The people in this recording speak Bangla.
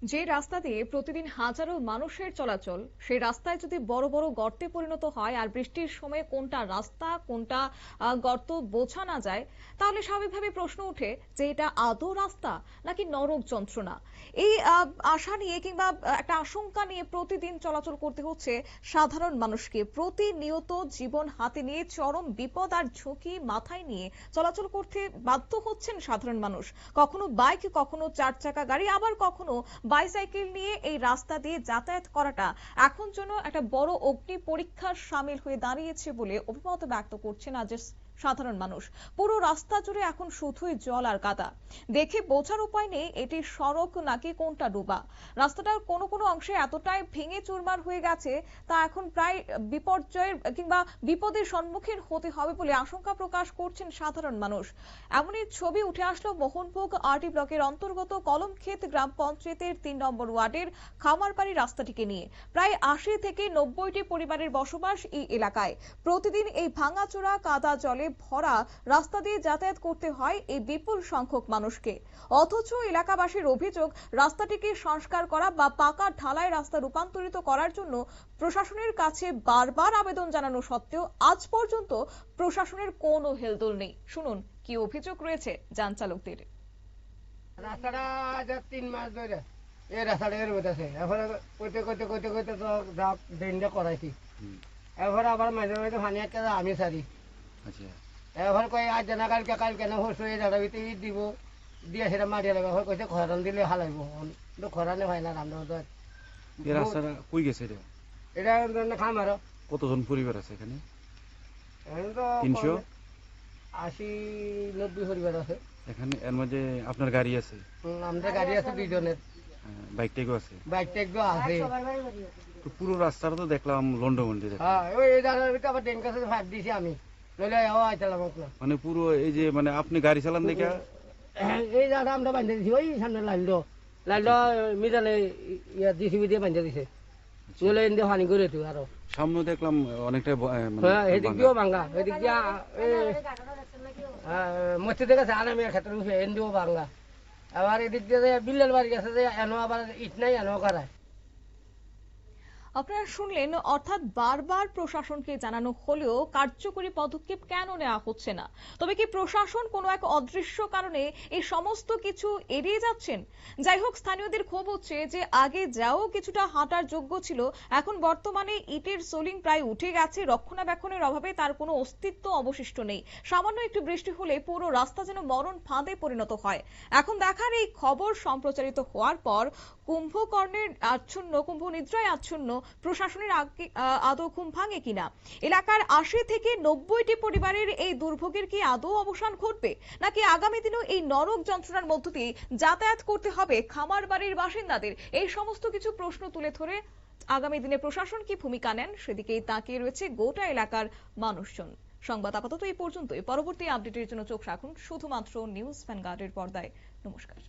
যে রাস্তা দিয়ে প্রতিদিন হাজারো মানুষের চলাচল, সেই রাস্তায় যদি বড় বড় গর্তে পরিণত হয় আর বৃষ্টির সময় কোনটা রাস্তা কোনটা গর্ত বোঝা না যায়, তাহলে স্বাভাবিকভাবে প্রশ্ন ওঠে যে এটা আদৌ রাস্তা নাকি নরক যন্ত্রণা। এই আশা নিয়ে কিংবা একটা আশঙ্কা নিয়ে প্রতিদিন চলাচল করতে হচ্ছে সাধারণ মানুষকে। প্রতিনিয়ত জীবন হাতে নিয়ে চরম বিপদ আর ঝুঁকি মাথায় নিয়ে চলাচল করতে বাধ্য হচ্ছেন সাধারণ মানুষ। কখনো বাইক, কখনো চার চাকা গাড়ি, আবার কখনো বাইসাইকেল নিয়ে এই রাস্তা দিয়ে যাতায়াত করাটা এখন যেন একটা বড় অগ্নি পরীক্ষার সামিল হয়ে দাঁড়িয়েছে বলে অভিমত ব্যক্ত করছেন আজ সাধারণ মানুষ। পুরো রাস্তা জুড়ে এখন শুধুই জল আর কাদা, দেখে বোঝার উপায় নেই এটি সড়ক নাকি কোনটা ডোবা। রাস্তাটার কোনো কোনো অংশে এতটাই ভেঙে চুরমার হয়ে গেছে তা এখন প্রায় বিপর্যয়ের কিংবা বিপদের সম্মুখীন হতে হবে বলে আশঙ্কা প্রকাশ করছেন সাধারণ মানুষ। এমনই ছবি উঠে আসলো মোহনভোগ আরটি ব্লকের অন্তর্গত কলমক্ষেত গ্রাম পঞ্চায়েতের ৩ নম্বর ওয়ার্ডের খামারবাড়ি রাস্তাটিকে নিয়ে। প্রায় ৮০ থেকে ৯০টি পরিবারের বসবাস এই এলাকায়। প্রতিদিন এই ভাঙাচোরা কাদা জলে ভরা রাস্তা দিয়ে যাতায়াত করতে হয় এই বিপুল সংখ্যক মানুষকে। অথচ এলাকাবাসীর অভিযোগ, রাস্তাটিকে সংস্কার করা বা পাকা ঢালাই রাস্তা রূপান্তরিত করার জন্য প্রশাসনের কাছে বারবার আবেদন জানানো সত্ত্বেও আজ পর্যন্ত প্রশাসনের কোনো হেলদোল নেই। শুনুন কি অভিযোগ রয়েছে যান চালকদের। রাস্তাটা ৩ মাস ধরে এই রাস্তাটা এর মধ্যে আছে। এখন কইতে কইতে কইতে কইতে তো ড্রেনটা করাইছি। এখন আবার মাঝে মাঝে পানি একটা আমি সারি। আচ্ছা, এখন কই আজ জানা কালকে না হচ্ছে এই জায়গা ভিতরে ইট দিব, দিয়ে সেটা মারিয়ে লাগবে। এখন কইতে খরান দিলে হালাইব, কিন্তু খরানে হয় না। আমরা এই রাস্তাটা কই গেছে এটা খামার। কতজন পরিবার আছে এখানে? এখন তো ৩৮০-৯০ পরিবার আছে এখানে। এর মাঝে আপনার গাড়ি আছে? আমাদের গাড়ি আছে ২ জনের। বাইক ট্যাগও আছে? বাইক ট্যাগও আছে। তো পুরো রাস্তাটা তো দেখলাম লন্ডভন্ডি। হ্যাঁ, ওই জায়গার ভিতরে আবার ড্রেন কাছে ফাঁক দিছি আমি, নইলে আইতালাম না। মানে পুরো এই যে মানে আপনি গাড়ি চালান দেখা এই জায়গাটা আমরা বাঁধে দিছি, ওই সামনে লাইনটা মিডালে জিসিবি দিয়ে বাঁধে দিছে, নইলে এনে পানি করে তো আরো সামনে দেখলাম অনেকটা। হ্যাঁ, এদিক দিয়েও ভাঙ্গা, এদিক দিয়া মসজিদের কাছে আনামিয়ার ক্ষেত্রে উঠে এনদিও ভাঙ্গা। আবার এদিক দিয়ে বিল্লাল বাড়ি গেছে যে এনো আবার ইট নাই, এনো করায়। আপনারা শুনলেন, অর্থাৎ বারবার প্রশাসনকে জানানো হলেও কার্যকরী পদক্ষেপ কেন নেওয়া হচ্ছে না? তবে কি প্রশাসন কোনো এক অদৃশ্য কারণে এই সমস্ত কিছু এড়িয়ে যাচ্ছেন? যাই হোক, স্থানীয়দের ক্ষোভ হচ্ছে যে আগে যাও কিছুটা হাঁটার যোগ্য ছিল, এখন বর্তমানে ইটের সোলিং প্রায় উঠে গেছে, রক্ষণাবেক্ষণের অভাবে তার কোনো অস্তিত্ব অবশিষ্ট নেই। সামান্য একটু বৃষ্টি হলে পুরো রাস্তা যেন মরণ ফাঁদে পরিণত হয়। এখন দেখার এই খবর সম্প্রচারিত হওয়ার পর কুম্ভ নিদ্রায় আচ্ছন্ন প্রশাসনের আদৌ ঘুম ভাঙে কিনা? এলাকার ৮০ থেকে ৯০টি পরিবারের এই দুর্ভোগের কি আদৌ অবসান ঘটবে, নাকি আগামী দিনেও এই নরক যন্ত্রণার মধ্য দিয়ে যাতায়াত করতে হবে খামার বাড়ির বাসিন্দাদের? এই সমস্ত কিছু প্রশ্ন তুলে ধরে আগামী দিনে প্রশাসন কি ভূমিকা নেন সেদিকেই তাকিয়ে রয়েছে গোটা এলাকার মানুষজন। সংবাদ আপাতত এই পর্যন্তই। পরবর্তী আপডেটের জন্য চোখ রাখুন শুধুমাত্র নিউজ ভ্যানগার্ডের পর্দায়। নমস্কার।